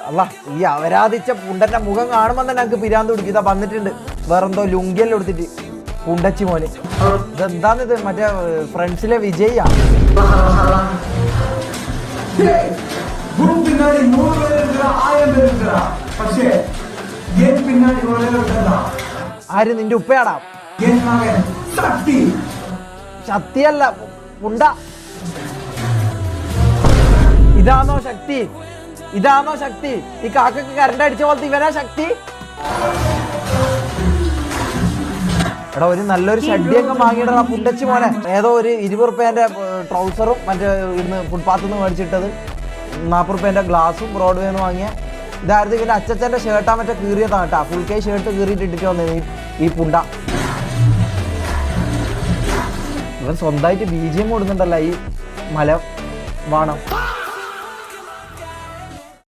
അല്ല ഈ അവരാധിച്ച പുണ്ടന്റെ മുഖം കാണുമ്പോ തന്നെ ഞങ്ങക്ക് പിരാന്ത് പിടിക്കും. ഇതാ വന്നിട്ടുണ്ട് വേറെന്തോ ലുങ്കിയെല്ലാം എടുത്തിട്ട് പുണ്ടച്ചി മോനെ. ഇതെന്താന്നിത് മറ്റേ ഫ്രണ്ട്സിലെ വിജയാ. ആര് നിന്റെ ഉപ്പയാടാ? ശക്തിയല്ല പുണ്ട. ഇതാണോ ശക്തി? ഇതാണോ ശക്തി? ഈ കാക്കക്ക് കറണ്ട് അടിച്ച പോലത്തെ ഇവനാ ശക്തി? എടാ ഒരു നല്ലൊരു ഷഡ്ഡിയൊക്കെ വാങ്ങിയിടാ പുണ്ടച്ചി മോനെ. ഏതോ ഒരു 20 റുപ്യേന്റെ ട്രൗസറും മറ്റേ ഇന്ന് ഫുട്പാത്തിൽ നിന്ന് മേടിച്ചിട്ടത് 40 റുപ്യേന്റെ ഗ്ലാസും ബ്രോഡ്വേന്ന് വാങ്ങിയ. ഇതായിരുന്നു ഇവന്റെ അച്ഛൻ്റെ ഷർട്ടാ മറ്റേ കീറിയതാണ് കേട്ടാ. ഫുൾ കൈ ഷർട്ട് കീറിയിട്ട് ഇട്ടിട്ട് വന്നത് ഈ പുണ്ട. ഇവൻ സ്വന്തമായിട്ട് BGM ഓടുന്നുണ്ടല്ലോ ഈ മല വാണം.